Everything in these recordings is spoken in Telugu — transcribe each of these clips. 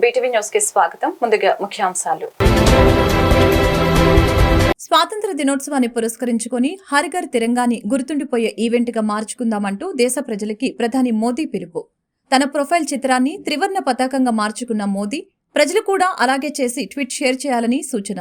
బీటీవీ న్యూస్ కి స్వాగతం. ముందుగా ముఖ్యాంశాలు. స్వాతంత్ర దినోత్సవాన్ని పురస్కరించుకుని హర్ ఘర్ తిరంగాని గుర్తుండిపోయే ఈవెంట్ గా మార్చుకుందామంటూ దేశ ప్రజలకి ప్రధాని మోదీ పిలుపు. తన ప్రొఫైల్ చిత్రాన్ని త్రివర్ణ పతాకంగా మార్చుకున్న మోదీ ప్రజలు కూడా అలాగే చేసి ట్వీట్ షేర్ చేయాలని సూచన.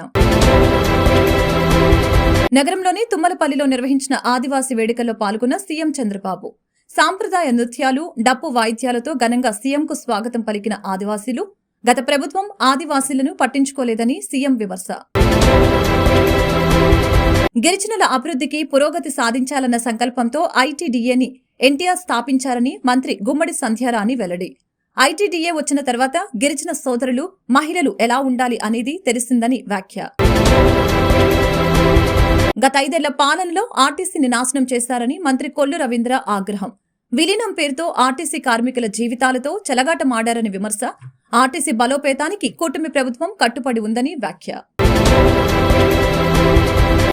నగరంలోని తుమ్మలపల్లిలో నిర్వహించిన ఆదివాసీ వేడుకల్లో పాల్గొన్న సీఎం చంద్రబాబు. సాంప్రదాయ నృత్యాలు, డప్పు వాయిద్యాలతో ఘనంగా సీఎంకు స్వాగతం పలికిన ఆదివాసీలు. గత ప్రభుత్వం ఆదివాసీలను పట్టించుకోలేదని సీఎం విమర్శ. గిరిజనుల అభివృద్ధికి పురోగతి సాధించాలన్న సంకల్పంతో ఐటీడీఏని ఎన్టీఆర్ స్థాపించారని మంత్రి గుమ్మడి సంధ్యారాణి వెల్లడి. ఐటీడీఏ వచ్చిన తర్వాత గిరిజన సోదరులు, మహిళలు ఎలా ఉండాలి అనేది తెలిసిందని వ్యాఖ్య. గత 5 ఏళ్ల పాలనలో ఆర్టీసీని నాశనం చేశారని మంత్రి కొల్లు రవీంద్ర ఆగ్రహం. విలీనం పేరుతో ఆర్టీసీ కార్మికుల జీవితాలతో చెలగాటమాడారని విమర్శ. ఆర్టీసీ బలోపేతానికి కూటమి ప్రభుత్వం కట్టుబడి ఉందని వ్యాఖ్య.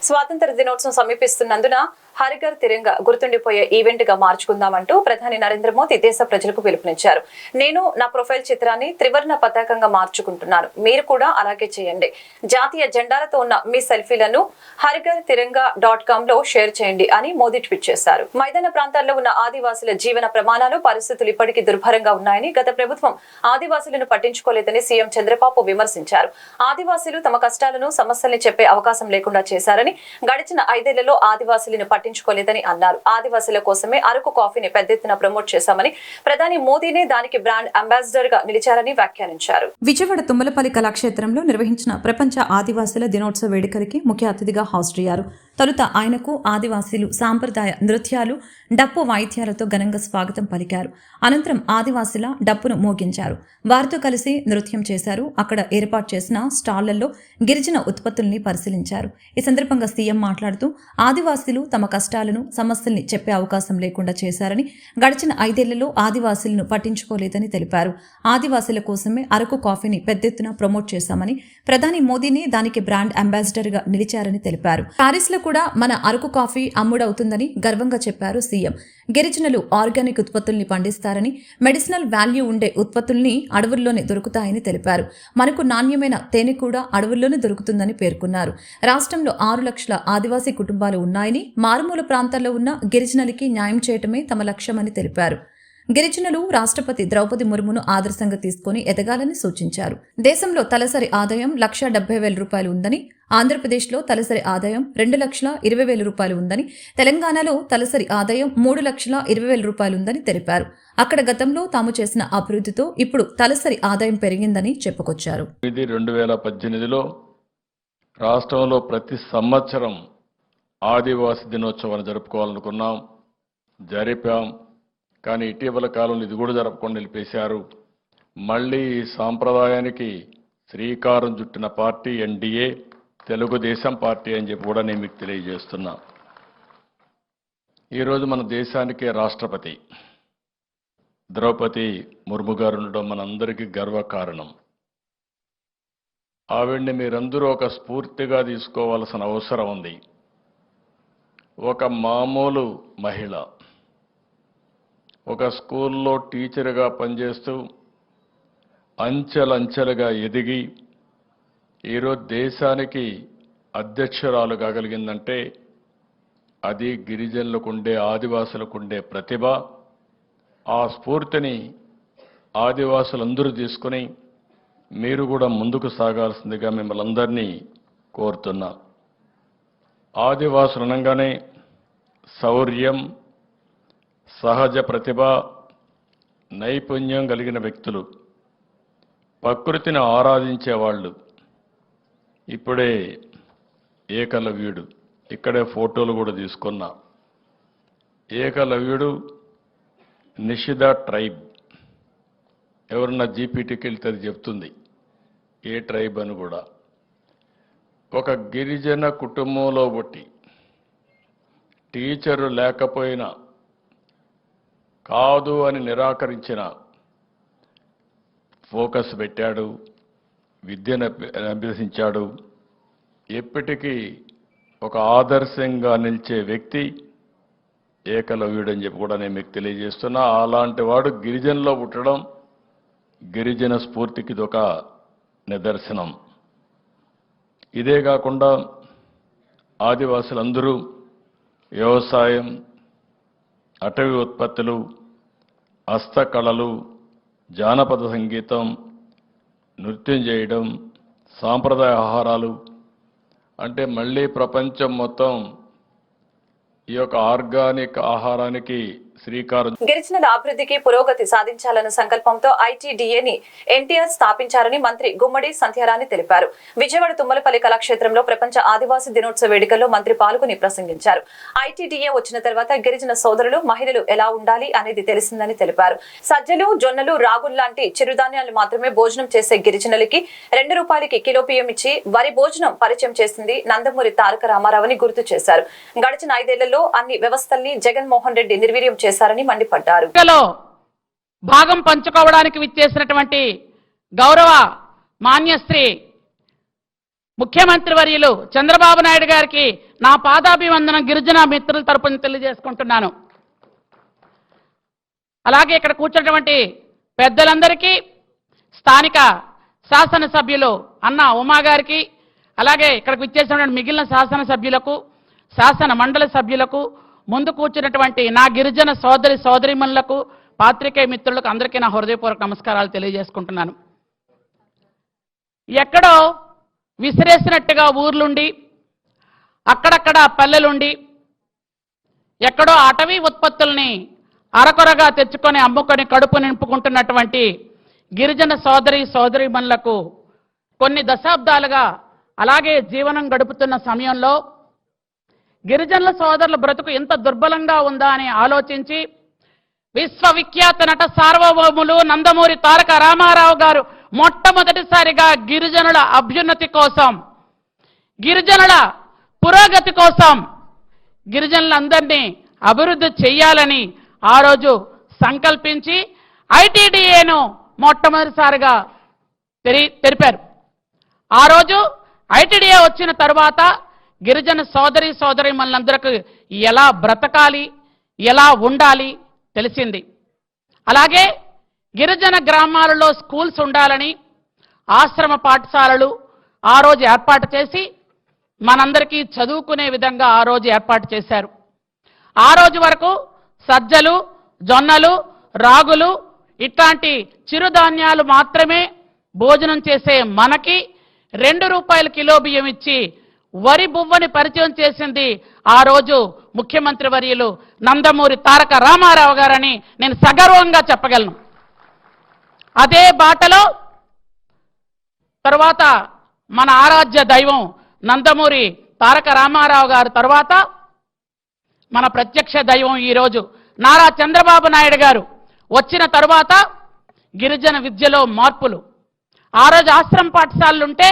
స్వాతంత్ర దినోత్సవం సమీపిస్తున్నందున హర్ ఘర్ తిరంగా గుర్తుండిపోయే ఈవెంట్ గా మార్చుకుందామంటూ ప్రధాని నరేంద్ర మోదీ దేశ ప్రజలకు పిలుపునిచ్చారు. నేను నా ప్రొఫైల్ చిత్రాన్ని త్రివర్ణ పతాకంగా మార్చుకుంటున్నాను, మీరు కూడా అలాగే చేయండి. జాతీయ జెండాలతో ఉన్న మీ సెల్ఫీలను harghar-tiranga.com లో షేర్ చేయండి అని మోదీ ట్వీట్ చేశారు. మైదాన ప్రాంతాల్లో ఉన్న ఆదివాసుల జీవన ప్రమాణాలు, పరిస్థితులు ఇప్పటికీ దుర్భరంగా ఉన్నాయని, గత ప్రభుత్వం ఆదివాసులను పట్టించుకోలేదని సీఎం చంద్రబాబు విమర్శించారు. ఆదివాసులు తమ కష్టాలను, సమస్యల్ని చెప్పే అవకాశం లేకుండా చేశారని, గడిచిన 5 ఏళ్లలో ఆదివాసులను పట్టించుకోలేదని అన్నారు. ఆదివాసుల కోసమే అరకు కాఫీని పెద్ద ఎత్తున ప్రమోట్ చేశామని, ప్రధాని మోదీనే దానికి బ్రాండ్ అంబాసిడర్ గా నిలిచారని వ్యాఖ్యానించారు. విజయవాడ తుమ్మలపల్లి కళాక్షేత్రంలో నిర్వహించిన ప్రపంచ ఆదివాసుల దినోత్సవ వేడుకలకి ముఖ్య అతిథిగా హాజరయ్యారు. తొలుత ఆయనకు ఆదివాసీలు సాంప్రదాయ నృత్యాలు, డప్పు వాయిద్యాలతో ఘనంగా స్వాగతం పలికారు. అనంతరం ఆదివాసీల డప్పును మోగించారు. వారితో కలిసి నృత్యం చేశారు. అక్కడ ఏర్పాటు చేసిన స్టాళ్లలో గిరిజన ఉత్పత్తుల్ని పరిశీలించారు. ఈ సందర్భంగా సీఎం మాట్లాడుతూ ఆదివాసీలు తమ కష్టాలను, సమస్యల్ని చెప్పే అవకాశం లేకుండా చేశారని, గడిచిన 5 ఏళ్లలో ఆదివాసీలను పట్టించుకోలేదని తెలిపారు. ఆదివాసీల కోసమే అరకు కాఫీని పెద్ద ఎత్తున ప్రమోట్ చేశామని, ప్రధాని మోదీనే దానికి బ్రాండ్ అంబాసిడర్ గా నిలిచారని తెలిపారు. ప్యారిస్ లో కూడా మన అరకు కాఫీ అమ్ముడవుతుందని గర్వంగా చెప్పారు సీఎం. గిరిజనులు ఆర్గానిక్ ఉత్పత్తుల్ని పండిస్తారని, మెడిసినల్ వాల్యూ ఉండే ఉత్పత్తుల్ని అడవుల్లోనే దొరుకుతాయని తెలిపారు. మనకు నాణ్యమైన తేనె కూడా అడవుల్లోనే దొరుకుతుందని పేర్కొన్నారు. రాష్ట్రంలో 6 లక్షల ఆదివాసీ కుటుంబాలు ఉన్నాయని, మారుమూల ప్రాంతాల్లో ఉన్న గిరిజనులకి న్యాయం చేయటమే తమ లక్ష్యమని తెలిపారు. గిరిజనులు రాష్ట్రపతి ద్రౌపది ముర్మును ఆదర్శంగా తీసుకుని ఎదగాలని సూచించారు. దేశంలో తలసరి ఆదాయం 1,70,000 రూపాయలు ఉందని, ఆంధ్రప్రదేశ్లో తలసరి ఆదాయం 2,20,000 రూపాయలు ఉందని, తెలంగాణలో తలసరి ఆదాయం 3,20,000 రూపాయలు ఉందని తెలిపారు. అక్కడ గతంలో తాము చేసిన అభివృద్ధితో ఇప్పుడు తలసరి ఆదాయం పెరిగిందని చెప్పుకొచ్చారు. 2018లో రాష్ట్రంలో ప్రతి సంవత్సరం ఆదివాసీ దినోత్సవాన్ని జరుపుకోవాలనుకున్నాం, జరిపాం. కానీ ఇటీవల కాలంలో ఇది కూడా జరపకుండా నిలిపేశారు. మళ్ళీ ఈ సాంప్రదాయానికి శ్రీకారం చుట్టిన పార్టీ ఎన్డీఏ, తెలుగుదేశం పార్టీ అని చెప్పి కూడా నేను మీకు తెలియజేస్తున్నా. ఈరోజు మన దేశానికే రాష్ట్రపతి ద్రౌపది ముర్ము గారు ఉండడం మనందరికీ గర్వకారణం. ఆవిడ్ని మీరందరూ ఒక స్ఫూర్తిగా తీసుకోవాల్సిన అవసరం ఉంది. ఒక మామూలు మహిళ, ఒక స్కూల్లో టీచర్గా పనిచేస్తూ అంచెలంచెలుగా ఎదిగి ఈరోజు దేశానికి అధ్యక్షురాలు కాగలిగిందంటే అది గిరిజనులకు ఉండే, ఆదివాసులకు ఉండే ప్రతిభ. ఆ స్ఫూర్తిని ఆదివాసులందరూ తీసుకుని మీరు కూడా ముందుకు సాగాల్సిందిగా మిమ్మల్ని అందరినీ కోరుతున్నా. ఆదివాసులు అనగానే శౌర్యం, సహజ ప్రతిభ, నైపుణ్యం కలిగిన వ్యక్తులు, ప్రకృతిని ఆరాధించేవాళ్ళు. ఇప్పుడే ఏకలవ్యుడు, ఇక్కడే ఫోటోలు కూడా తీసుకున్నా. ఏకలవ్యుడు నిషిద ట్రైబ్, ఎవరన్నా జీపీటీకి వెళ్తే అది చెప్తుంది ఏ ట్రైబ్ అని కూడా. ఒక గిరిజన కుటుంబంలో పుట్టి టీచరు లేకపోయినా కాదు అని నిరాకరించిన, ఫోకస్ పెట్టాడు, విద్యను అభ్యసించాడు. ఎప్పటికీ ఒక ఆదర్శంగా నిలిచే వ్యక్తి ఏకలవ్యుడని చెప్పి కూడా నేను మీకు తెలియజేస్తున్నా. అలాంటి వాడు గిరిజనులో పుట్టడం గిరిజన స్ఫూర్తికి ఇదొక నిదర్శనం. ఇదే కాకుండా ఆదివాసులందరూ వ్యవసాయం, అటవీ ఉత్పత్తులు, హస్తకళలు, జానపద సంగీతం, నృత్యం చేయడం, సాంప్రదాయ ఆహారాలు అంటే మళ్ళీ ప్రపంచం మొత్తం ఈ యొక్క ఆర్గానిక్ ఆహారానికి శ్రీకారం. గిరిజనుల అభివృద్ధికి పురోగతి సాధించాలన్న సంకల్పంతో ఐటీడీఏని ఎన్టీఆర్ స్థాపించారని మంత్రి గుమ్మడి సంధ్యారాణి తెలిపారు. విజయవాడ తుమ్మలపల్లి కళాక్షేత్రంలో ప్రపంచ ఆదివాసీ దినోత్సవ వేడుకల్లో మంత్రి పాల్గొని ప్రసంగించారు. ఐటీడీఏ వచ్చిన తర్వాత గిరిజన సోదరులు, మహిళలు ఎలా ఉండాలి అనేది తెలిసిందని తెలిపారు. సజ్జలు, జొన్నలు, రాగులు లాంటి చిరుధాన్యాలు మాత్రమే భోజనం చేసే గిరిజనులకి ₹2 కిలో బియ్యం ఇచ్చి వరి భోజనం పరిచయం చేసింది నందమూరి తారక రామారావుని గుర్తు చేశారు. గడిచిన 5 ఏళ్లలో అన్ని వ్యవస్థల్ని జగన్మోహన్ రెడ్డి నిర్వీర్యం చేశారని మండిపడ్డారు. భాగం పంచుకోవడానికి విచ్చేసినటువంటి గౌరవ మాన్యశ్రీ ముఖ్యమంత్రి వర్యులు చంద్రబాబు నాయుడు గారికి నా పాదాభివందనం గిరిజన మిత్రుల తరపున తెలియజేసుకుంటున్నాను. అలాగే ఇక్కడ కూర్చున్నటువంటి పెద్దలందరికీ, స్థానిక శాసనసభ్యులు అన్న ఉమా గారికి, అలాగే ఇక్కడికి విచ్చేసినటువంటి మిగిలిన శాసనసభ్యులకు, శాసన మండలి సభ్యులకు, ముందు కూర్చున్నటువంటి నా గిరిజన సోదరి సోదరిమణులకు, పాత్రికేయ మిత్రులకు అందరికీ నా హృదయపూర్వక నమస్కారాలు తెలియజేసుకుంటున్నాను. ఎక్కడో విసిరేసినట్టుగా ఊర్లుండి, అక్కడక్కడ పల్లెలుండి, ఎక్కడో అటవీ ఉత్పత్తుల్ని అరకొరగా తెచ్చుకొని అమ్ముకొని కడుపు నింపుకుంటున్నటువంటి గిరిజన సోదరిమణులకు కొన్ని దశాబ్దాలుగా అలాగే జీవనం గడుపుతున్న సమయంలో గిరిజనుల సోదరుల బ్రతుకు ఎంత దుర్బలంగా ఉందా అని ఆలోచించి విశ్వవిఖ్యాత నట సార్వభౌములు నందమూరి తారక రామారావు గారు మొట్టమొదటిసారిగా గిరిజనుల అభ్యున్నతి కోసం, గిరిజనుల పురోగతి కోసం, గిరిజనులందరినీ అభివృద్ధి చెయ్యాలని ఆ రోజు సంకల్పించి ఐటీడీఏను మొట్టమొదటిసారిగా తెరిపారు. ఆ రోజు ఐటీడీఏ వచ్చిన తర్వాత గిరిజన సోదరిమణులందరికీ ఎలా బ్రతకాలి, ఎలా ఉండాలి తెలిసింది. అలాగే గిరిజన గ్రామాలలో స్కూల్స్ ఉండాలని ఆశ్రమ పాఠశాలలు ఆ రోజు ఏర్పాటు చేసి మనందరికీ చదువుకునే విధంగా ఆ రోజు ఏర్పాటు చేశారు. ఆ రోజు వరకు సజ్జలు, జొన్నలు, రాగులు ఇట్లాంటి చిరుధాన్యాలు మాత్రమే భోజనం చేసే మనకి ₹2 కిలో బియ్యం ఇచ్చి వరి బువ్వని పరిచయం చేసింది ఆ రోజు ముఖ్యమంత్రి వర్యులు నందమూరి తారక రామారావు గారని నేను సగర్వంగా చెప్పగలను. అదే బాటలో తర్వాత మన ఆరాధ్య దైవం నందమూరి తారక రామారావు గారు తర్వాత మన ప్రత్యక్ష దైవం ఈరోజు నారా చంద్రబాబు నాయుడు గారు వచ్చిన తరువాత గిరిజన విద్యలో మార్పులు. ఆ రోజు ఆశ్రమ పాఠశాలలుంటే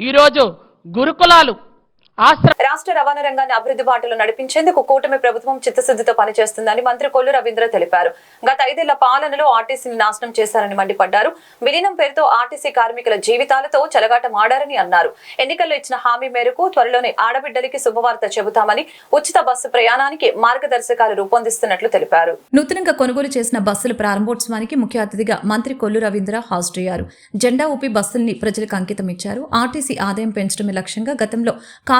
ఈరోజు గురుకులాలు. రాష్ట్ర రవాణా రంగాన్ని అభివృద్ధి బాటలో నడిపించేందుకు కూటమి ప్రభుత్వం చిత్తశుద్ధితో పనిచేస్తుందని మంత్రి కొల్లు రవీంద్ర తెలిపారు. గత 5 ఏళ్ల పాలనలో ఆర్టీసీని నాశనం చేశారని మండిపడ్డారు. విలీనం పేరుతో ఆర్టీసీ కార్మికుల జీవితాలతో చెలగాటమాడారని అన్నారు. ఎన్నికల్లో ఇచ్చిన హామీ మేరకు త్వరలోనే ఆడబిడ్డలకి శుభవార్త చెబుతామని, ఉచిత బస్సు ప్రయాణానికి మార్గదర్శకాలు రూపొందిస్తున్నట్లు తెలిపారు. నూతనంగా కొనుగోలు చేసిన బస్సుల ప్రారంభోత్సవానికి ముఖ్య అతిథిగా మంత్రి కొల్లు రవీంద్ర హాజరయ్యారు. జెండా ఊపి బస్సుల్ని ప్రజలకు అంకితం ఇచ్చారు. ఆర్టీసీ ఆదాయం పెంచడమే లక్ష్యంగా గతంలో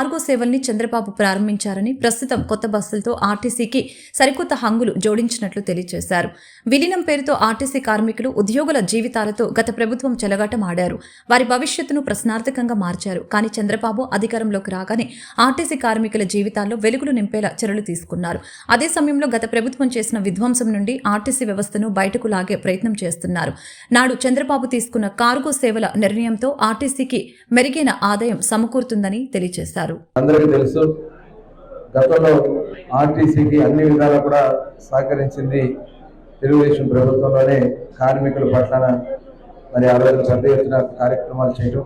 కార్గో సేవల్ని చంద్రబాబు ప్రారంభించారని, ప్రస్తుతం కొత్త బస్సులతో ఆర్టీసీకి సరికొత్త హంగులు జోడించినట్లు తెలియజేశారు. విలీనం పేరుతో ఆర్టీసీ కార్మికులు, ఉద్యోగుల జీవితాలతో గత ప్రభుత్వం చెలగాటం ఆడారు. వారి భవిష్యత్తును ప్రశ్నార్థకంగా మార్చారు. కానీ చంద్రబాబు అధికారంలోకి రాగానే ఆర్టీసీ కార్మికుల జీవితాల్లో వెలుగులు నింపేలా చర్యలు తీసుకున్నారు. అదే సమయంలో గత ప్రభుత్వం చేసిన విధ్వంసం నుండి ఆర్టీసీ వ్యవస్థను బయటకు లాగే ప్రయత్నం చేస్తున్నారు. నాడు చంద్రబాబు తీసుకున్న కార్గో సేవల నిర్ణయంతో ఆర్టీసీకి మెరుగైన ఆదాయం సమకూరుతుందని తెలియజేశారు. అందరికీ తెలుసు, గతంలో ఆర్టీసీకి అన్ని విధాలా కూడా సహకరించింది తెలుగుదేశం ప్రభుత్వంలోనే. కార్మికుల పట్ల మరి ఆ రోజు పెద్ద ఎత్తున కార్యక్రమాలు చేయడం,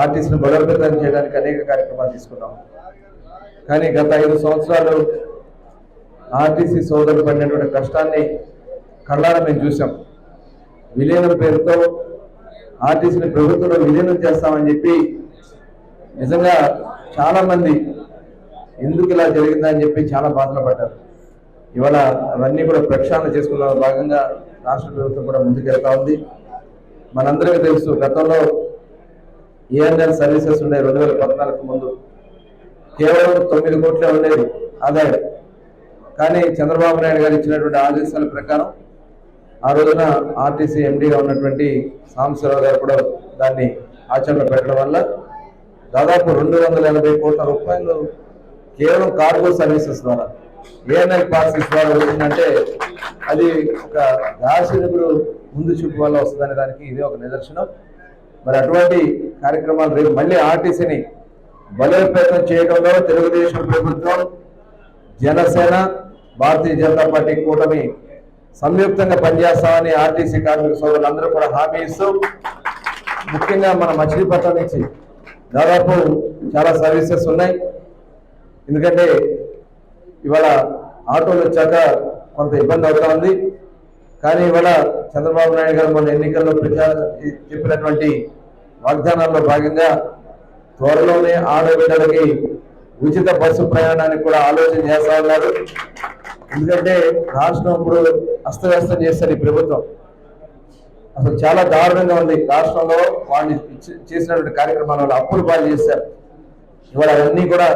ఆర్టీసీని బలోపేతం చేయడానికి అనేక కార్యక్రమాలు తీసుకున్నాం. కానీ గత 5 సంవత్సరాలు ఆర్టీసీ సోదరులు పడినటువంటి కష్టాన్ని కళ్ళారా మేము చూసాం. విలీనం పేరుతో ఆర్టీసీని ప్రభుత్వంలో విలీనం చేస్తామని చెప్పి నిజంగా చాలా మంది ఎందుకు ఇలా జరిగిందని చెప్పి చాలా బాధలు పడ్డారు. ఇవాళ అవన్నీ కూడా ప్రక్షాళన చేసుకున్న భాగంగా రాష్ట్ర ప్రభుత్వం కూడా ముందుకెళ్తా ఉంది. మనందరికీ తెలుసు గతంలో ఏఎన్ఎల్ సర్వీసెస్ ఉండే 2014 ముందు కేవలం 9 కోట్లే ఉండేది ఆదాయం. కానీ చంద్రబాబు నాయుడు గారు ఇచ్చినటువంటి ఆదేశాల ప్రకారం ఆ రోజున ఆర్టీసీ ఎండీగా ఉన్నటువంటి సాంబశివరావు గారు కూడా దాన్ని ఆచరణలో పెట్టడం వల్ల దాదాపు 280 కోట్ల రూపాయలు కేవలం కార్గో సర్వీసెస్ ద్వారా ఏఎన్ఎల్ పార్సెస్ ద్వారా వచ్చిందంటే అది ఒక దార్శనికుడు ముందు చూపు వల్ల వస్తుందనే దానికి ఇదే ఒక నిదర్శనం. మరి అటువంటి కార్యక్రమాలు రేపు మళ్ళీ ఆర్టీసీని బలోపేతం చేయడంలో తెలుగుదేశం ప్రభుత్వం, జనసేన, భారతీయ జనతా పార్టీ కూటమి సంయుక్తంగా పనిచేస్తామని ఆర్టీసీ కార్మిక సోదరులందరూ కూడా హామీ ఇస్తూ, ముఖ్యంగా మన మచిలీపట్నం నుంచి దాదాపు చాలా సర్వీసెస్ ఉన్నాయి. ఎందుకంటే ఇవాళ ఆటోలు వచ్చాక కొంత ఇబ్బంది అవుతా ఉంది. కానీ ఇవాళ చంద్రబాబు నాయుడు గారు మన ఎన్నికల్లో చెప్పినటువంటి వాగ్దానాల్లో భాగంగా త్వరలోనే ఆడబిడ్డలకి ఉచిత బస్సు ప్రయాణానికి కూడా ఆలోచన చేస్తా ఉన్నారు. ఎందుకంటే రాష్ట్రం ఇప్పుడు అస్తవ్యస్తం చేస్తారు ఈ ప్రభుత్వం. అసలు చాలా దారుణంగా ఉంది. రాష్ట్రంలో వాళ్ళు చేసినటువంటి కార్యక్రమాల వల్ల అప్పులు పాలు చేశారు. ఇవాళ అవన్నీ కూడా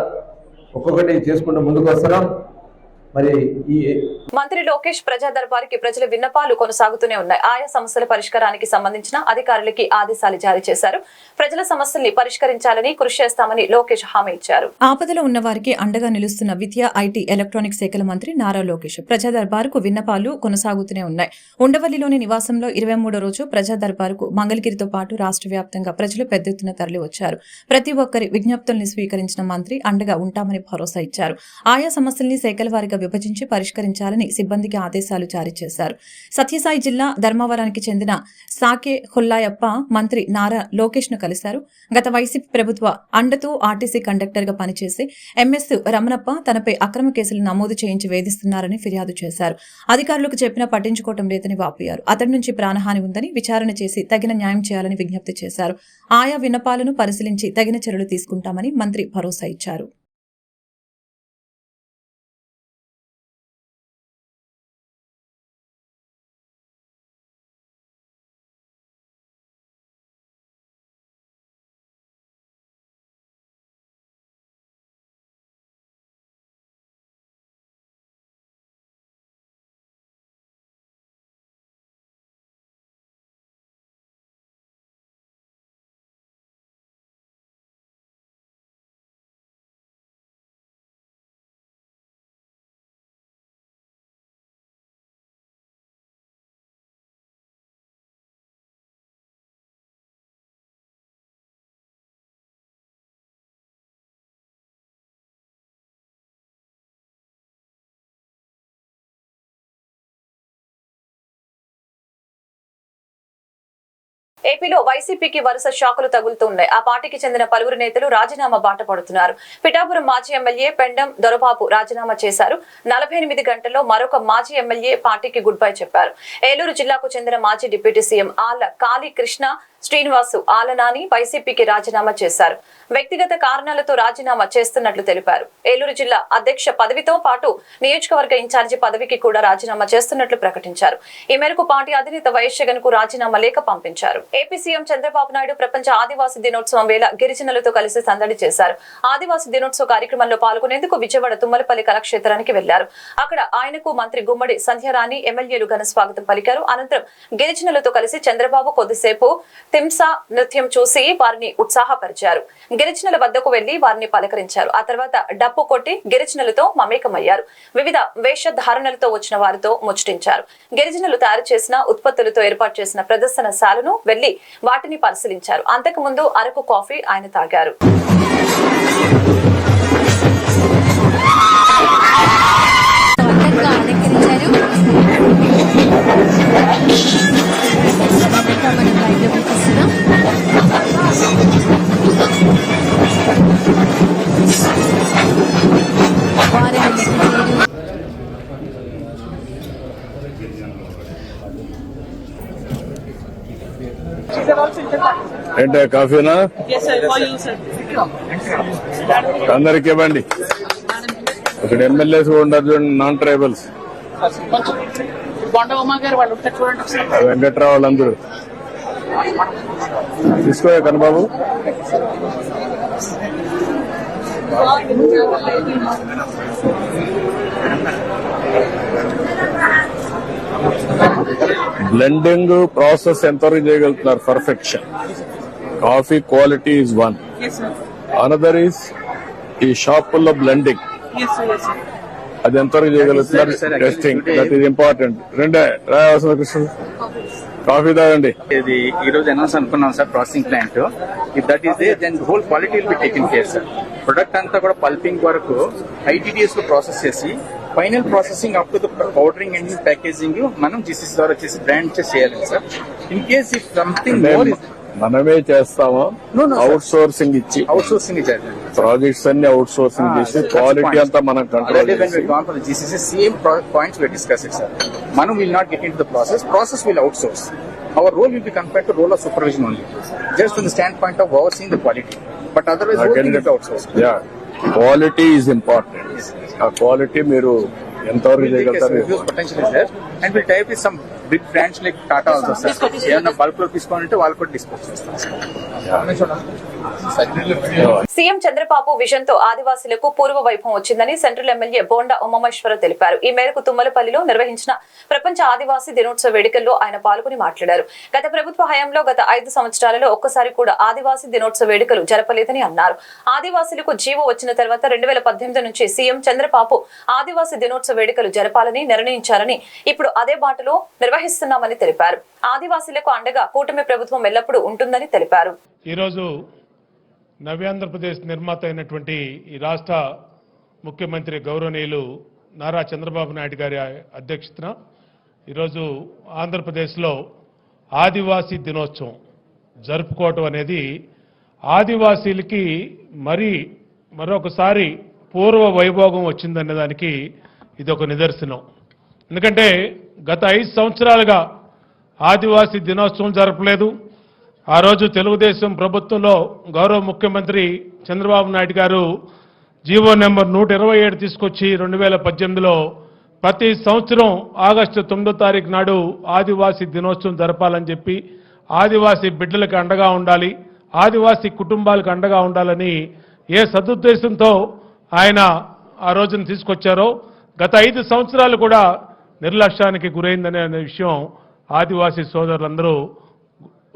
ఒక్కొక్కటి చేసుకుంటూ ముందుకు వస్తున్నాం. మరి ఈ మంత్రి లోకేష్ ప్రజా దర్బార్కి ప్రజల విన్నపాలు కొనసాగుతూనే ఉన్నాయి. ఆయా సమస్యల పరిష్కారానికి సంబంధించిన అధికారులకి ఆదేశాలు జారీ చేశారు. ప్రజల సమస్యల్ని పరిష్కరించాలని కృషి చేస్తామని లోకేష్ హామీ ఇచ్చారు. ఆపదలో ఉన్న వారికి అండగా నిలుస్తున్న విద్య, ఐటీ, ఎలక్ట్రానిక్ శాఖల మంత్రి నారా లోకేష్ ప్రజా దర్బారుకు విన్నపాలు కొనసాగుతూనే ఉన్నాయి. ఉండవల్లిలోని నివాసంలో 23వ రోజు ప్రజా దర్బారుకు మంగళగిరితో పాటు రాష్ట్ర వ్యాప్తంగా ప్రజలు పెద్ద ఎత్తున తరలి వచ్చారు. ప్రతి ఒక్కరి విజ్ఞప్తుల్ని స్వీకరించిన మంత్రి అండగా ఉంటామని భరోసా ఇచ్చారు. ఆయా సమస్యల్ని శాఖల వారీగా విభజించి పరిష్కరించాలని సిబ్బందికి ఆదేశాలు జారీ చేశారు. సత్యసాయి జిల్లా ధర్మవరానికి చెందిన సాకే హుల్లాయప్ప మంత్రి నారా లోకేష్ ను కలిశారు. గత వైసీపీ ప్రభుత్వ అండతో ఆర్టీసీ కండక్టర్ గా పనిచేసి ఎంఎస్ రమణప్ప తనపై అక్రమ కేసులు నమోదు చేయించి వేధిస్తున్నారని ఫిర్యాదు చేశారు. అధికారులకు చెప్పినా పట్టించుకోవటం లేదని వాపోయారు. అతడి నుంచి ప్రాణహాని ఉందని విచారణ చేసి తగిన న్యాయం చేయాలని విజ్ఞప్తి చేశారు. ఆయా విన్నపాలను పరిశీలించి తగిన చర్యలు తీసుకుంటామని మంత్రి భరోసా ఇచ్చారు. ఏపీలో వైసీపీకి వరుస షాకులు తగులుతూ ఉన్నాయి. ఆ పార్టీకి చెందిన పలువురు నేతలు రాజీనామా బాట పడుతున్నారు. పిఠాపురం మాజీ ఎమ్మెల్యే పెండం దొరబాబు రాజీనామా చేశారు. 48 గంటల్లో మరొక మాజీ ఎమ్మెల్యే పార్టీకి గుడ్ బై చెప్పారు. ఏలూరు జిల్లాకు చెందిన మాజీ డిప్యూటీ సీఎం ఆళ్ల కాళీ కృష్ణ శ్రీనివాసు ఆలనాని వైసీపీకి రాజీనామా చేశారు. వ్యక్తిగత కారణాలతో రాజీనామా చేస్తున్నట్లు తెలిపారు. ఏలూరు జిల్లా అధ్యక్ష పదవితో పాటు నియోజకవర్గ ఇన్ఛార్జి పదవికి కూడా రాజీనామా చేస్తున్నట్లు ప్రకటించారు. ఈ మేరకు పార్టీ అధినేత వైఎస్ జగన్ కు రాజీనామా లేఖ పంపించారు. ఏపీ సీఎం చంద్రబాబు నాయుడు ప్రపంచ ఆదివాసీ దినోత్సవం వేళ గిరిజనులతో కలిసి సందడి చేశారు. ఆదివాసీ దినోత్సవ కార్యక్రమంలో పాల్గొనేందుకు విజయవాడ తుమ్మలపల్లి కళాక్షేత్రానికి వెళ్లారు. అక్కడ ఆయనకు మంత్రి గుమ్మడి సంధ్యారాణి ఎమ్మెల్యేలు ఘన స్వాగతం పలికారు. అనంతరం గిరిజనులతో కలిసి చంద్రబాబు కొద్దిసేపు తింసా నృత్యం చూసి వారిని ఉత్సాహపరిచారు. గిరిజనుల వద్దకు వెళ్లి వారిని పలకరించారు. ఆ తర్వాత డప్పు కొట్టి గిరిజనులతో మమేకమయ్యారు. వివిధ వేషధారణలతో వచ్చిన వారితో ముచ్చటించారు. గిరిజనులు తయారు చేసిన ఉత్పత్తులతో ఏర్పాటు చేసిన ప్రదర్శనశాలను వెళ్లి వాటిని పరిశీలించారు. అంతకుముందు అరకు కాఫీ ఆయన తాగారు. ఏంటే కాఫీనా? అందరికి ఇవ్వండి. ఇక్కడ ఎమ్మెల్యేస్ కూడా ఉంటారు చూడండి, నాన్ ట్రైబల్స్, బొండ ఉమా గారు వాళ్ళు ఉంటారు చూడండి. వెంకట్రావు వాళ్ళందరూ తీసుకో కన్నబాబు. బ్లెండింగ్ ప్రాసెస్ ఎంతవరకు చేయగలుగుతున్నారు? Perfection. Coffee quality is one. Another is ఈ షాపుల్లో బ్లెండింగ్. అది ఎంతవరకు చేయగలుగుతున్నారు? టెస్టింగ్. That is important. రెండే రాయవలసిన కృష్ణ కాఫీ తాగండి. ఇది ఈ రోజు అనౌన్స్ అనుకున్నాం sir, processing plant. If that is there then whole quality will be taken care sir. Product అంతా కూడా పల్పింగ్ వరకు ఐటీడీఎస్ లో ప్రాసెస్ చేసి final processing up to the powdering and packaging మనం జీసీసీ ద్వారా చేసి బ్రాండ్ చేయాలి sir. In case if something more మనమే చేస్తామా? అవుట్ సోర్సింగ్ ఇచ్చి అవుట్ సోర్సింగ్ ఇచ్చారు ప్రాజెక్ట్స్ అన్ని అవుట్ సోర్సింగ్ చేసి క్వాలిటీ అంతా మనం control GCC same points we discussed it sir. Manu will not get into the process will outsource. Our role will be compared to role of supervision only, just from the standpoint of overseeing the quality, but otherwise whole thing will be outsourced. Yeah, quality is important. ఆ క్వాలిటీ మీరు ఎంతవరకు చేయగలుగుతారు? Huge potential is there and we'll tie up with some big brands like Tata also sir. ఏమన్నా బల్క్ లో తీసుకోవాలంటే వాళ్ళు కూడా డిస్పోజ్ చేస్తారు. సీఎం చంద్రబాబు విజన్ తో ఆదివాసీలకు పూర్వ వైభవం వచ్చిందని సెంట్రల్ ఎమ్మెల్యే బోండా ఉమామేశ్వర తెలిపారు. ఈ మేరకు తుమ్మలపల్లిలో నిర్వహించిన ప్రపంచ ఆదివాసీ దినోత్సవ వేడుకల్లో ఆయన పాల్గొని మాట్లాడారు. గత ప్రభుత్వ హయాంలో గత 5 సంవత్సరాలలో ఒక్కసారి కూడా ఆదివాసీ దినోత్సవ వేడుకలు జరపలేదని అన్నారు. ఆదివాసీలకు జీవో వచ్చిన తర్వాత 2018 నుంచి సీఎం చంద్రబాబు ఆదివాసీ దినోత్సవ వేడుకలు జరపాలని నిర్ణయించారని, ఇప్పుడు అదే బాటలో నిర్వహిస్తున్నామని తెలిపారు. ఆదివాసీలకు అండగా కూటమి ప్రభుత్వం ఎల్లప్పుడూ ఉంటుందని తెలిపారు. ఈరోజు నవ్యాంధ్రప్రదేశ్ నిర్మాత అయినటువంటి ఈ రాష్ట్ర ముఖ్యమంత్రి గౌరవనీయులు నారా చంద్రబాబు నాయుడు గారి అధ్యక్షతన ఈరోజు ఆంధ్రప్రదేశ్లో ఆదివాసీ దినోత్సవం జరుపుకోవటం అనేది ఆదివాసీలకి మరొకసారి పూర్వ వైభోగం వచ్చిందనే దానికి ఇది ఒక నిదర్శనం. ఎందుకంటే గత 5 సంవత్సరాలుగా ఆదివాసీ దినోత్సవం జరపలేదు. ఆ రోజు తెలుగుదేశం ప్రభుత్వంలో గౌరవ ముఖ్యమంత్రి చంద్రబాబు నాయుడు గారు జీవో నెంబర్ 127 తీసుకొచ్చి 2018లో ప్రతి సంవత్సరం ఆగస్టు 9వ తారీఖు నాడు ఆదివాసీ దినోత్సవం జరపాలని చెప్పి, ఆదివాసీ బిడ్డలకు అండగా ఉండాలి, ఆదివాసీ కుటుంబాలకు అండగా ఉండాలని ఏ సదుద్దేశంతో ఆయన ఆ రోజున తీసుకొచ్చారో గత 5 సంవత్సరాలు కూడా నిర్లక్ష్యానికి గురైందనే విషయం ఆదివాసీ సోదరులందరూ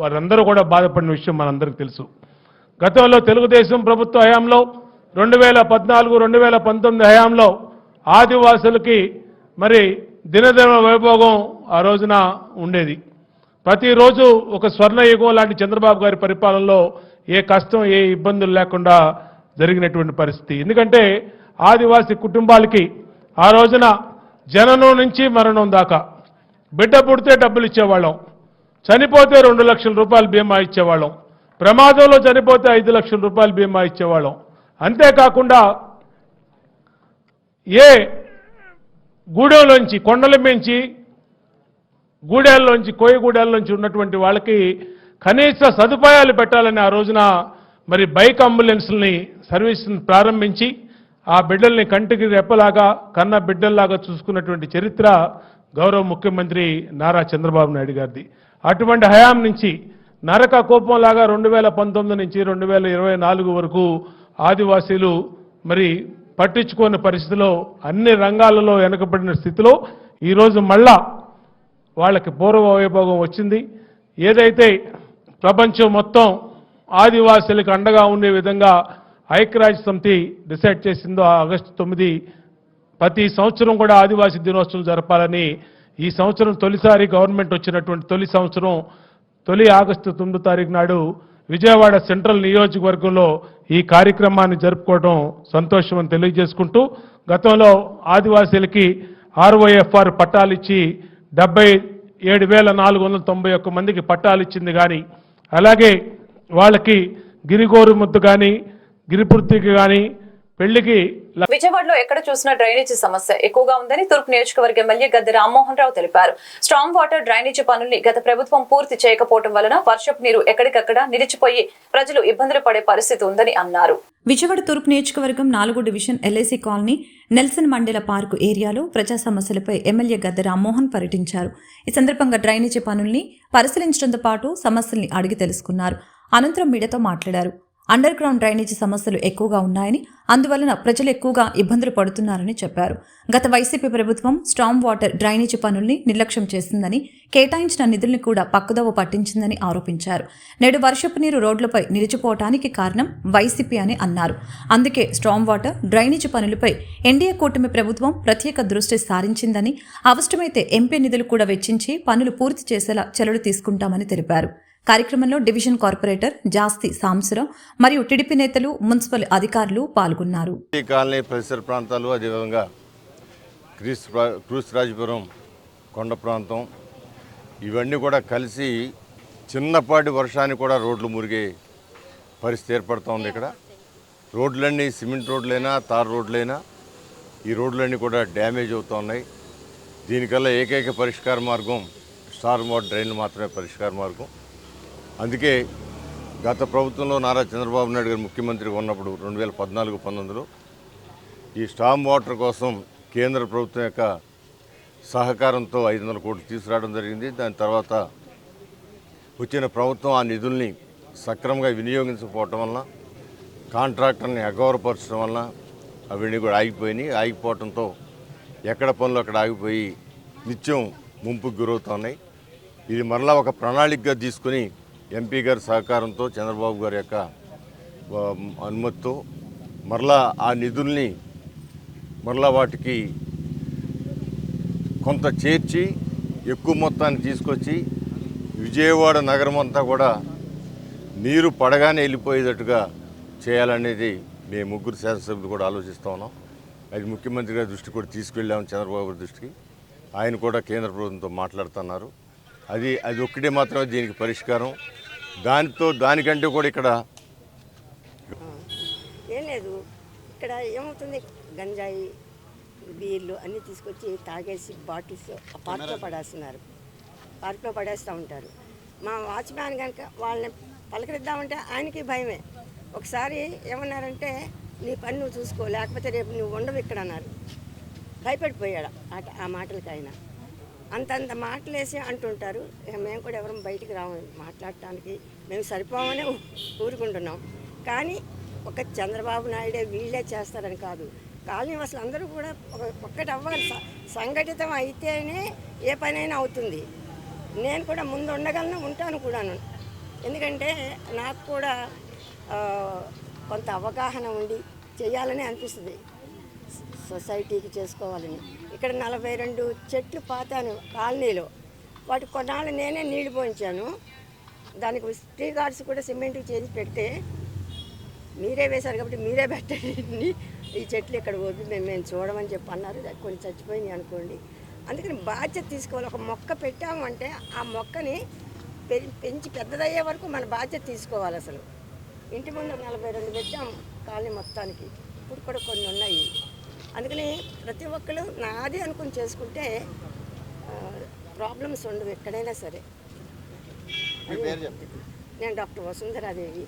వారందరూ కూడా బాధపడిన విషయం మనందరికీ తెలుసు. గతంలో తెలుగుదేశం ప్రభుత్వ హయాంలో 2014-2019 హయాంలో ఆదివాసులకి దినదిన వైభోగం ఆ రోజున ఉండేది. ప్రతిరోజు ఒక స్వర్ణయుగం లాంటి చంద్రబాబు గారి పరిపాలనలో ఏ కష్టం ఏ ఇబ్బందులు లేకుండా జరిగినటువంటి పరిస్థితి. ఎందుకంటే ఆదివాసీ కుటుంబాలకి ఆ రోజున జననం నుంచి మరణం దాకా బిడ్డ పుడితే డబ్బులు ఇచ్చేవాళ్ళం, చనిపోతే 2 లక్షల రూపాయలు బీమా ఇచ్చేవాళ్ళం, ప్రమాదంలో చనిపోతే 5 లక్షల రూపాయలు బీమా ఇచ్చేవాళ్ళం. అంతేకాకుండా ఏ గూడెంలోంచి కొండల మించి గూడెల్లోంచి కోయగూడెల్లోంచి ఉన్నటువంటి వాళ్ళకి కనీస సదుపాయాలు పెట్టాలని ఆ రోజున బైక్ అంబులెన్స్ని సర్వీస్ని ప్రారంభించి ఆ బిడ్డల్ని కంటికి రెప్పలాగా కన్న బిడ్డల్లాగా చూసుకున్నటువంటి చరిత్ర గౌరవ ముఖ్యమంత్రి నారా చంద్రబాబు నాయుడు గారిది. అటువంటి హయాం నుంచి నరక కోపంలాగా 2019 నుంచి 2024 వరకు ఆదివాసీలు పట్టించుకోని పరిస్థితిలో అన్ని రంగాలలో వెనుకబడిన స్థితిలో ఈరోజు మళ్ళా వాళ్ళకి పూర్వ వైభోగం వచ్చింది. ఏదైతే ప్రపంచం మొత్తం ఆదివాసీలకు అండగా ఉండే విధంగా ఐక్యరాజ్య సమితి డిసైడ్ చేసిందో ఆగస్టు 9 ప్రతి సంవత్సరం కూడా ఆదివాసీ దినోత్సవం జరపాలని ఈ సంవత్సరం తొలిసారి గవర్నమెంట్ వచ్చినటువంటి తొలి ఆగస్టు 9వ తారీఖు నాడు విజయవాడ సెంట్రల్ నియోజకవర్గంలో ఈ కార్యక్రమాన్ని జరుపుకోవడం సంతోషం అని తెలియజేసుకుంటూ, గతంలో ఆదివాసీలకి ROFR పట్టాలు ఇచ్చి 77,491 మందికి పట్టాలు ఇచ్చింది కానీ, అలాగే వాళ్ళకి గిరిగోరు ముద్దు కానీ గిరిపృతికి కానీ పెళ్లికి విజయవాడలో ఎక్కడ చూసినా డ్రైనేజీ సమస్య ఎక్కువగా ఉందని తూర్పు నియోజకవర్గ ఎమ్మెల్యే గద్దె రామ్మోహన్ రావు తెలిపారు. స్ట్రాంగ్ వాటర్ డ్రైనేజీ పనుల్ని గత ప్రభుత్వం పూర్తి చేయకపోవడం వలన వర్షపు నీరు ఎక్కడికక్కడ నిలిచిపోయి ప్రజలు ఇబ్బందులు పడే పరిస్థితి ఉందని అన్నారు. విజయవాడ తూర్పు నియోజకవర్గం 4వ division LIC colony Nelson Mandela park ఏరియాలో ప్రజా సమస్యలపై ఎమ్మెల్యే గద్దె రామ్మోహన్ పర్యటించారు. ఈ సందర్భంగా డ్రైనేజీ పనుల్ని పరిశీలించడంతో పాటు సమస్యల్ని అడిగి తెలుసుకున్నారు. అనంతరం మీడియాతో మాట్లాడారు. అండర్ గ్రౌండ్ డ్రైనేజీ సమస్యలు ఎక్కువగా ఉన్నాయని, అందువలన ప్రజలు ఎక్కువగా ఇబ్బందులు పడుతున్నారని చెప్పారు. గత వైసీపీ ప్రభుత్వం స్ట్రాంగ్ వాటర్ డ్రైనేజీ పనుల్ని నిర్లక్ష్యం చేసిందని, కేటాయించిన నిధుల్ని కూడా పక్కదోవ పట్టించిందని ఆరోపించారు. నేడు వర్షపు నీరు రోడ్లపై నిలిచిపోవటానికి కారణం వైసీపీ అని అన్నారు. అందుకే స్ట్రాంగ్ వాటర్ డ్రైనేజీ పనులపై ఎన్డీఏ కూటమి ప్రభుత్వం ప్రత్యేక దృష్టి సారించిందని, అవసరమైతే ఎంపీ నిధులు కూడా వెచ్చించి పనులు పూర్తి చేసేలా చర్యలు తీసుకుంటామని తెలిపారు. కార్యక్రమంలో డివిజన్ కార్పొరేటర్ జాస్తి సాంబశివరావు మరియు టీడీపీ నేతలు, మున్సిపల్ అధికారులు పాల్గొన్నారు. ఈ కాలనీ పరిసర ప్రాంతాలు, అదేవిధంగా క్రూస్రాజపురం కొండ ప్రాంతం ఇవన్నీ కూడా కలిసి చిన్నపాటి వర్షానికి కూడా రోడ్లు మురిగే పరిస్థితి ఏర్పడుతోంది. ఇక్కడ రోడ్లన్నీ సిమెంట్ రోడ్లైనా తార్ రోడ్లైనా ఈ రోడ్లన్నీ కూడా డ్యామేజ్ అవుతున్నాయి. దీనికల్లా ఏకైక పరిష్కార మార్గం స్టార్ వాటర్ డ్రైన్లు మాత్రమే పరిష్కార మార్గం. అందుకే గత ప్రభుత్వంలో నారా చంద్రబాబు నాయుడు గారు ముఖ్యమంత్రిగా ఉన్నప్పుడు 2014-19లో ఈ స్టామ్ వాటర్ కోసం కేంద్ర ప్రభుత్వం యొక్క సహకారంతో 500 కోట్లు తీసుకురావడం జరిగింది. దాని తర్వాత వచ్చిన ప్రభుత్వం ఆ నిధుల్ని సక్రమంగా వినియోగించకపోవటం వలన, కాంట్రాక్టర్ని అగౌరవపరచడం వలన అవన్నీ కూడా ఆగిపోవడంతో ఎక్కడ పనులు అక్కడ ఆగిపోయి నిత్యం ముంపుకు గురవుతున్నాయి. ఇది మరలా ఒక ప్రణాళికగా తీసుకుని ఎంపీ గారి సహకారంతో, చంద్రబాబు గారి యొక్క అనుమతితో మరలా ఆ నిధుల్ని మరలా వాటికి కొంత చేర్చి ఎక్కువ మొత్తాన్ని తీసుకొచ్చి విజయవాడ నగరం అంతా కూడా నీరు పడగానే వెళ్ళిపోయేటట్టుగా చేయాలనేది మేము ముగ్గురు శాసనసభ్యులు కూడా ఆలోచిస్తూ ఉన్నాం. అది ముఖ్యమంత్రి గారి దృష్టికి కూడా తీసుకెళ్ళాము, చంద్రబాబు గారి దృష్టికి. ఆయన కూడా కేంద్ర ప్రభుత్వంతో మాట్లాడుతున్నారు. అది ఒక్కటే మాత్రమే దీనికి పరిష్కారం. దానికంటే కూడా ఇక్కడ ఏం లేదు. ఇక్కడ ఏమవుతుంది, గంజాయి, బీర్లు అన్నీ తీసుకొచ్చి తాగేసి బాటిల్స్ పార్క్లో పడేస్తూ ఉంటారు. మా వాచ్మ్యాన్ కనుక వాళ్ళని పలకరిద్దామంటే ఆయనకి భయమే. ఒకసారి ఏమన్నారంటే, నీ పని నువ్వు చూసుకో, లేకపోతే రేపు నువ్వు ఉండవు ఇక్కడ అన్నారు. భయపడిపోయాడు ఆ మాటలకి ఆయన. అంతంత మాటలేసి అంటుంటారు. మేము కూడా ఎవరం బయటికి రాము మాట్లాడటానికి, మేము సరిపోమని ఊరుకుంటున్నాం. కానీ ఒక చంద్రబాబు నాయుడే వీళ్ళే చేస్తారని కాదు, కాలనీ అసలు అందరూ కూడా ఒక్కటి అవ్వాలి. సంఘటితం అయితేనే ఏ పనైనా అవుతుంది. నేను కూడా ముందు ఉండగలను, ఉంటాను కూడాను. ఎందుకంటే నాకు కూడా కొంత అవగాహన ఉండి చేయాలని అనిపిస్తుంది, సొసైటీకి చేసుకోవాలని. ఇక్కడ 42 చెట్లు పాతాను కాలనీలో. వాటి కొన్నాళ్ళు నేనే నీళ్లు పోయించాను. దానికి ట్రీ గార్డ్స్ కూడా సిమెంట్ చేసి పెడితే, మీరే వేశారు కాబట్టి మీరే పెట్టండి, ఈ చెట్లు ఇక్కడ వద్దు, మేము చూడమని చెప్పి అన్నారు. కొన్ని చచ్చిపోయినాయి అనుకోండి. అందుకని బాధ్యత తీసుకోవాలి. ఒక మొక్క పెట్టామంటే ఆ మొక్కని పెంచి పెద్దదయ్యే వరకు మన బాధ్యత తీసుకోవాలి. అసలు ఇంటి ముందు 42 పెట్టాం కాలనీ మొత్తానికి. ఇప్పుడు కూడా కొన్ని ఉన్నాయి. అందుకని ప్రతి ఒక్కరు నాది అనుకుని చేసుకుంటే ప్రాబ్లమ్స్ ఉండవు ఎక్కడైనా సరే. నేను డాక్టర్ వసుంధరాదేవి,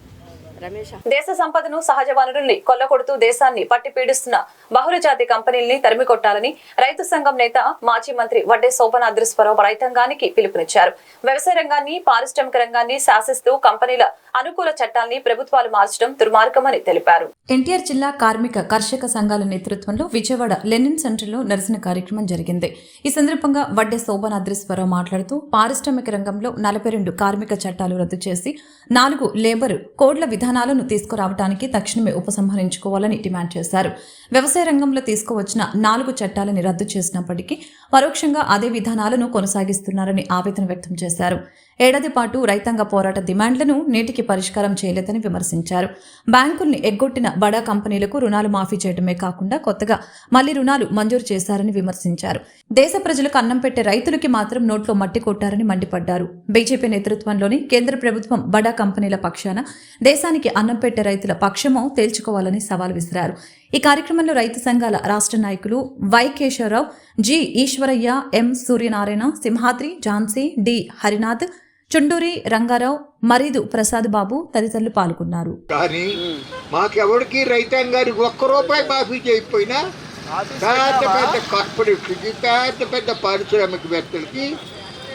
రమేష్. దేశ సంపదను, సహజ వనరుల్ని కొల్లగొడుతూ దేశాన్ని పట్టి పీడిస్తున్న బహుళజాతి కంపెనీల్ని తరిమికొట్టాలని రైతు సంఘం నేత, మాజీ మంత్రి వడ్డే శోభన అదృశ్వరావు రైతాంగానికి పిలుపునిచ్చారు. వ్యవసాయ రంగాన్ని, పారిశ్రామిక రంగాన్ని శాసిస్తూ కంపెనీల అనుకూల చట్టాల్ని ప్రభుత్వాలు మార్చడం దుర్మార్గమని తెలిపారు. ఎన్టీఆర్ జిల్లా కార్మిక, కర్షక సంఘాల నేతృత్వంలో విజయవాడ లెనిన్ సెంటర్లో నిరసన కార్యక్రమం జరిగింది. ఈ సందర్భంగా వడ్డే శోభన అదృశ్వరావు మాట్లాడుతూ, పారిశ్రామిక రంగంలో 42 కార్మిక చట్టాలు రద్దు చేసి 4 లేబర్ కోడ్ల విధానాలను తీసుకురావడానికి తక్షణమే ఉపసంహరించుకోవాలని డిమాండ్ చేశారు. వ్యవసాయ రంగంలో తీసుకువచ్చిన 4 చట్టాలని రద్దు చేసినప్పటికీ పరోక్షంగా అదే విధానాలను కొనసాగిస్తున్నారని ఆవేదన వ్యక్తం చేశారు. ఏడాది పాటు రైతాంగ పోరాట డిమాండ్లను నేటికి పరిష్కారం చేయలేదని విమర్శించారు. బ్యాంకుల్ని ఎగ్గొట్టిన బడా కంపెనీలకు రుణాలు మాఫీ చేయడమే కాకుండా కొత్తగా మళ్లీ రుణాలు మంజూరు చేశారని విమర్శించారు. దేశ ప్రజలకు అన్నం పెట్టే రైతులకి మాత్రం నోట్లో మట్టి కొట్టారని మండిపడ్డారు. బీజేపీ నేతృత్వంలోని కేంద్ర ప్రభుత్వం బడా కంపెనీల పక్షాన దేశానికి దేశానికి అన్నం పెట్టే రైతుల పక్షమో తేల్చుకోవాలని సవాల్ విసిరారు. ఈ కార్యక్రమంలో రైతు సంఘాల రాష్ట్ర నాయకులు Y Keshavarao, G Eswaraiah, M Suryanarayana, Simhadri, Jhansi, D Harinath, Chunduri Rangarao, Maridu Prasad Babu తదితరులు పాల్గొన్నారు. కానీ మాకెవరికి రైతాంగానికి ₹1 మాఫీ చేయకపోయినా పెద్ద పెద్ద కార్పొరేట్లకి, పెద్ద పెద్ద పారిశ్రామికవేత్తలకి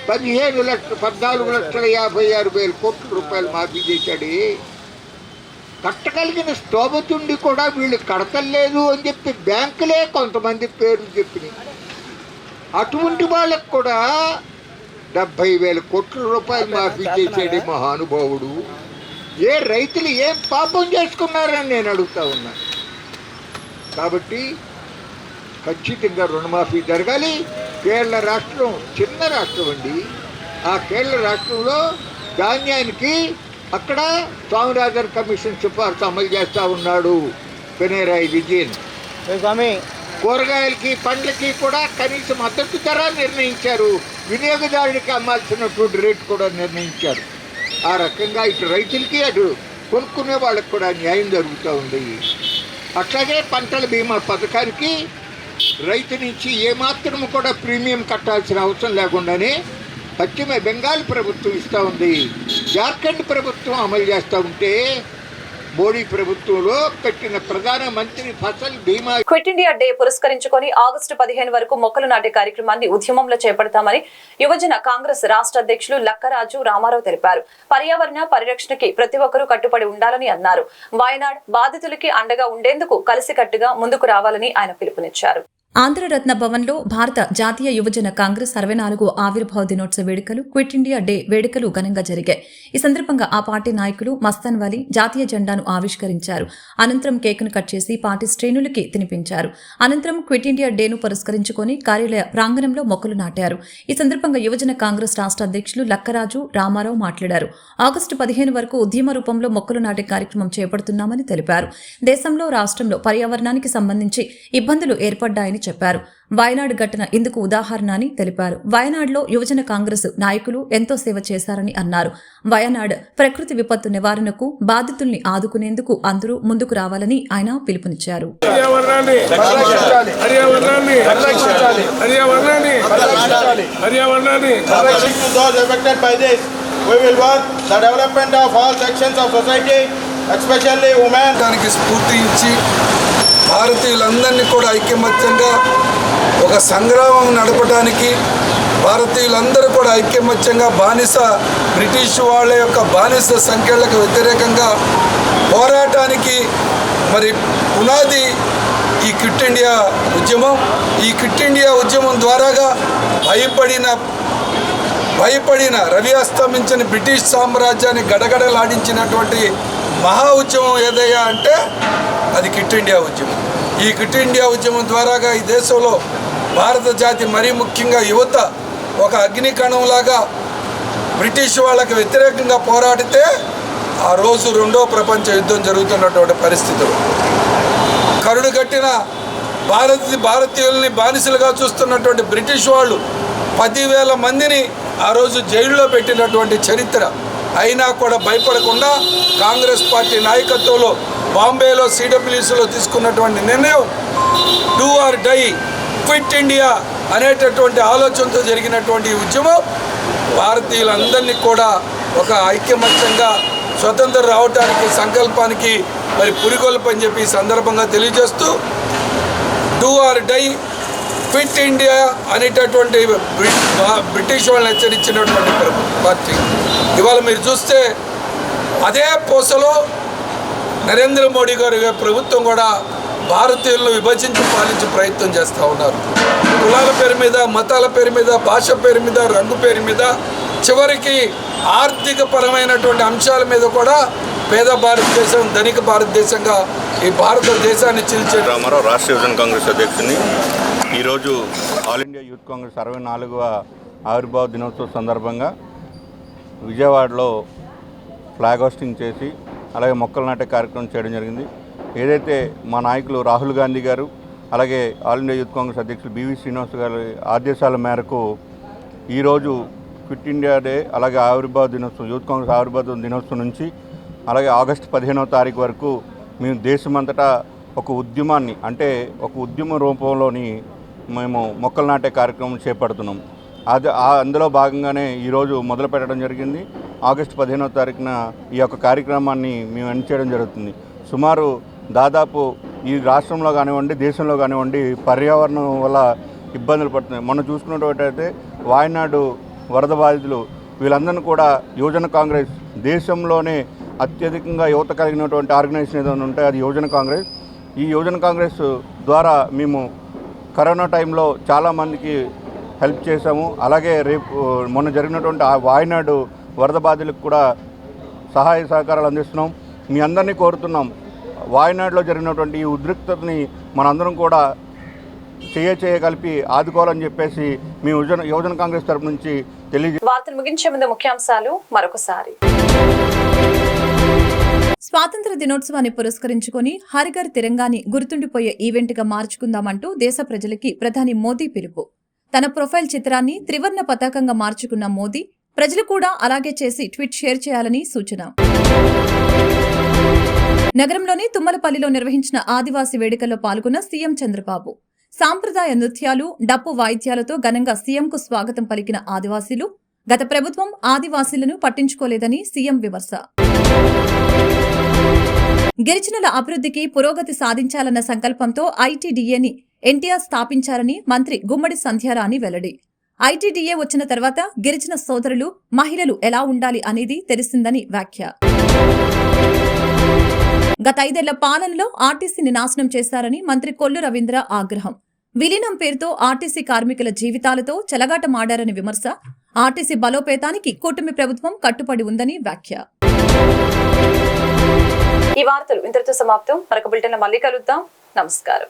14,56,56,000 కోట్ల మాఫీ చేశాడు. కట్టగలిగిన స్తోమతుండి కూడా వీళ్ళు కడతలేదు అని చెప్పి బ్యాంకులే కొంతమంది పేర్లు చెప్పినాయి. అటువంటి వాళ్ళకు కూడా 70,000 కోట్ల మాఫీ చేసాడు మహానుభావుడు. ఏ రైతులు ఏం పాపం చేసుకున్నారని నేను అడుగుతా ఉన్నా. కాబట్టి ఖచ్చితంగా రుణమాఫీ జరగాలి. కేరళ రాష్ట్రం చిన్న రాష్ట్రం అండి. ఆ కేరళ రాష్ట్రంలో ధాన్యానికి అక్కడ స్వామినాథన్ కమిషన్ సిఫార్సు అమలు చేస్తూ ఉన్నాడు పినరాయి విజయన్. కూరగాయలకి, పండ్లకి కూడా కనీస మద్దతు ధర నిర్ణయించారు. వినియోగదారుడికి అమ్మాల్సినటువంటి రేటు కూడా నిర్ణయించారు. ఆ రకంగా ఇటు రైతులకి, అటు కొనుక్కునే వాళ్ళకి కూడా న్యాయం జరుగుతూ ఉంది. అట్లాగే పంటల బీమా పథకానికి రైతు నుంచి ఏమాత్రం కూడా ప్రీమియం కట్టాల్సిన అవసరం లేకుండానే పశ్చిమ బెంగాల్ ప్రభుత్వం ఇస్తూ ఉంది. జార్ఖండ్ ప్రభుత్వం అమలు చేస్తూ ఉంటే మోడీ ప్రభుత్వంలో పెట్టిన ప్రధానమంత్రి ఫసల్ బీమా. క్విట్ ఇండియా డే పురస్కరించుకొని ఆగస్టు 15 వరకు మొక్కలు నాటే కార్యక్రమాన్ని ఉద్యమంలో చేపడతామని యువజన కాంగ్రెస్ రాష్ట్ర అధ్యక్షులు లక్కరాజు రామారావు తెలిపారు. పర్యావరణ పరిరక్షణకి ప్రతి ఒక్కరూ కట్టుబడి ఉండాలని అన్నారు. వాయనాడ్ బాధితులకి అండగా ఉండేందుకు కలిసికట్టుగా ముందుకు రావాలని ఆయన పిలుపునిచ్చారు. ఆంధ్రరత్న భవన్లో భారత జాతీయ యువజన కాంగ్రెస్ 64వ ఆవిర్భావ దినోత్సవ వేడుకలు, క్విట్ ఇండియా డే వేడుకలు ఘనంగా జరిగాయి. ఈ సందర్భంగా ఆ పార్టీ నాయకులు మస్తాన్ వలీ జాతీయ జెండాను ఆవిష్కరించారు. అనంతరం కేకును కట్ చేసి పార్టీ శ్రేణులకి తినిపించారు. అనంతరం క్విట్ ఇండియా డేను పురస్కరించుకొని కార్యాలయ ప్రాంగణంలో మొక్కలు నాటారు. ఈ సందర్భంగా యువజన కాంగ్రెస్ రాష్ట్ర అధ్యక్షులు లక్కరాజు రామారావు మాట్లాడారు. ఆగస్టు 15 వరకు ఉద్యమ రూపంలో మొక్కలు నాటే కార్యక్రమం చేపడుతున్నామని తెలిపారు. దేశంలో, రాష్ట్రంలో పర్యావరణానికి సంబంధించి ఇబ్బందులు ఏర్పడ్డాయని చెప్పారు. వయనాడ్ ఘటన ఇందుకు ఉదాహరణ అని తెలిపారు. వయనాడ్లో యువజన కాంగ్రెస్ నాయకులు ఎంతో సేవ చేశారని అన్నారు. వయనాడ్ ప్రకృతి విపత్తు నివారణకు బాధితుల్ని ఆదుకునేందుకు అందరూ ముందుకు రావాలని ఆయన పిలుపునిచ్చారు. స్ఫూర్తి ఇచ్చి భారతీయులందరినీ కూడా ఐకమత్యంగా ఒక సంగ్రామం నడపడానికి, భారతీయులందరూ కూడా ఐకమత్యంగా బ్రిటిష్ వాళ్ళ యొక్క బానిస సంఖ్యలకు వ్యతిరేకంగా పోరాటానికి మరి పునాది ఈ క్విట్ ఇండియా ఉద్యమం. ఈ క్విట్ ఇండియా ఉద్యమం ద్వారాగా భయపడిన రవి అస్తమించిన బ్రిటిష్ సామ్రాజ్యాన్ని గడగడలాడించినటువంటి మహా ఉద్యమం ఏదయ్యా అంటే అది క్విట్ ఇండియా ఉద్యమం. ఈ క్విట్ ఇండియా ఉద్యమం ద్వారాగా ఈ దేశంలో భారత జాతి, మరీ ముఖ్యంగా యువత, ఒక అగ్నికణంలాగా బ్రిటిష్ వాళ్ళకి వ్యతిరేకంగా పోరాడితే ఆ రోజు రెండో ప్రపంచ యుద్ధం జరుగుతున్నటువంటి పరిస్థితులు. కరుడు కట్టిన భారతీయుల్ని బానిసలుగా చూస్తున్నటువంటి బ్రిటిష్ వాళ్ళు 10,000 మందిని ఆ రోజు జైల్లో పెట్టినటువంటి చరిత్ర. అయినా కూడా భయపడకుండా కాంగ్రెస్ పార్టీ నాయకత్వంలో బాంబేలో సిడబ్ల్యూసీలో తీసుకున్నటువంటి నిర్ణయం do or die, quit India అనేటటువంటి ఆలోచనతో జరిగినటువంటి ఈ ఉద్యమం భారతీయులందరినీ కూడా ఒక ఐక్యమత్యంగా స్వతంత్రం రావడానికి సంకల్పానికి మరి పురిగొల్పని చెప్పి ఈ సందర్భంగా తెలియజేస్తూ do or die, quit India అనేటటువంటి బ్రిటిష్ వాళ్ళని హెచ్చరించినటువంటి పార్టీ. ఇవాళ మీరు చూస్తే అదే పోసలో నరేంద్ర మోడీ గారి ప్రభుత్వం కూడా భారతీయులను విభజించి పాలించే ప్రయత్నం చేస్తూ ఉన్నారు. కులాల పేరు మీద, మతాల పేరు మీద, భాష పేరు మీద, రంగు పేరు మీద, చివరికి ఆర్థిక పరమైనటువంటి అంశాల మీద కూడా పేద భారతదేశం, ధనిక భారతదేశంగా ఈ భారతదేశాన్ని చీల్చే. రామారావు, రాష్ట్ర యువజన కాంగ్రెస్ అధ్యక్షుని. ఈరోజు ఆల్ ఇండియా యూత్ కాంగ్రెస్ 64వ ఆవిర్భావ దినోత్సవం సందర్భంగా విజయవాడలో ఫ్లాగ్ హోస్టింగ్ చేసి అలాగే మొక్కలు నాటే కార్యక్రమం చేయడం జరిగింది. ఏదైతే మా నాయకులు రాహుల్ గాంధీ గారు, అలాగే ఆల్ ఇండియా యూత్ కాంగ్రెస్ అధ్యక్షులు బివి శ్రీనివాస్ గారి ఆదేశాల మేరకు ఈరోజు క్విట్ ఇండియా డే, అలాగే ఆవిర్భావ దినోత్సవం, యూత్ కాంగ్రెస్ ఆవిర్భావ దినోత్సవం నుంచి అలాగే ఆగస్టు 15వ తారీఖు వరకు మేము దేశమంతటా ఒక ఉద్యమాన్ని, అంటే ఒక ఉద్యమ రూపంలోని మేము మొక్కలు నాటే కార్యక్రమం చేపడుతున్నాం. అందులో భాగంగానే ఈరోజు మొదలు పెట్టడం జరిగింది. ఆగస్టు 15వ తారీఖున ఈ యొక్క కార్యక్రమాన్ని మేము ఎండ్ చేయడం జరుగుతుంది. సుమారు దాదాపు ఈ రాష్ట్రంలో కానివ్వండి, దేశంలో కానివ్వండి పర్యావరణం వల్ల ఇబ్బందులు పడుతున్నాయి. మనం చూసుకున్నట్టయితే వాయనాడు వరద బాధితులు వీళ్ళందరినీ కూడా యువజన కాంగ్రెస్, దేశంలోనే అత్యధికంగా యువత కలిగినటువంటి ఆర్గనైజేషన్ ఏదైనా ఉంటే అది యువజన కాంగ్రెస్. ఈ యువజన కాంగ్రెస్ ద్వారా మేము కరోనా టైంలో చాలామందికి హెల్ప్ చేశాము. అలాగే రేపు మొన్న జరిగినటువంటి ఆ వాయనాడు వరద బాధితులకు కూడా సహాయ సహకారాలు అందిస్తున్నాం. మీ అందరినీ కోరుతున్నాం, వాయనాడులో జరిగినటువంటి ఈ ఉద్రిక్తతని మనందరం కూడా కలిపి ఆదుకోవాలని చెప్పేసి మీ యువజన కాంగ్రెస్ తరపు నుంచి తెలియజేస్తాం. వార్తలు ముగించే ముందు ముఖ్యాంశాలు మరొకసారి. స్వాతంత్ర దినోత్సవాన్ని పురస్కరించుకొని హరిఘర్ తిరంగాని గుర్తుండిపోయే ఈవెంట్గా మార్చుకుందామంటూ దేశ ప్రజలకి ప్రధాని మోదీ పిలుపు. తన ప్రొఫైల్ చిత్రాన్ని త్రివర్ణ పతాకంగా మార్చుకున్న మోదీ ప్రజలు కూడా అలాగే చేసి ట్వీట్ షేర్ చేయాలని సూచన. నగరంలోని తుమ్మలపల్లిలో నిర్వహించిన ఆదివాసీ వేడుకల్లో పాల్గొన్న సీఎం చంద్రబాబు. సాంప్రదాయ నృత్యాలు, డప్పు వాయిద్యాలతో ఘనంగా సీఎంకు స్వాగతం పలికిన ఆదివాసీలు. గత ప్రభుత్వం ఆదివాసీలను పట్టించుకోలేదని సీఎం విమర్శ. గిరిజనుల అభివృద్ధికి పురోగతి సాధించాలన్న సంకల్పంతో ఐటీడీఏని ఎన్టీఆర్ స్థాపించారని మంత్రి గుమ్మడి సంధ్యారాణి వెల్లడి. ఐటీడీఏ వచ్చిన తర్వాత గిరిజన సోదరులు, మహిళలు ఎలా ఉండాలి అనేది తెలిసిందని వ్యాఖ్య. గత 5 ఏళ్ల పాలనలో ఆర్టీసీని నాశనం చేశారని మంత్రి కొల్లు రవీంద్ర ఆగ్రహం. విలీనం పేరుతో ఆర్టీసీ కార్మికుల జీవితాలతో చెలగాటమాడారని విమర్శ. ఆర్టీసీ బలోపేతానికి కూటమి ప్రభుత్వం కట్టుబడి ఉందని వ్యాఖ్య. ఈ వార్తలు ఇంతటితో సమాప్తం. మరొక బులెటిన్లో మళ్ళీ కలుద్దాం. నమస్కారం.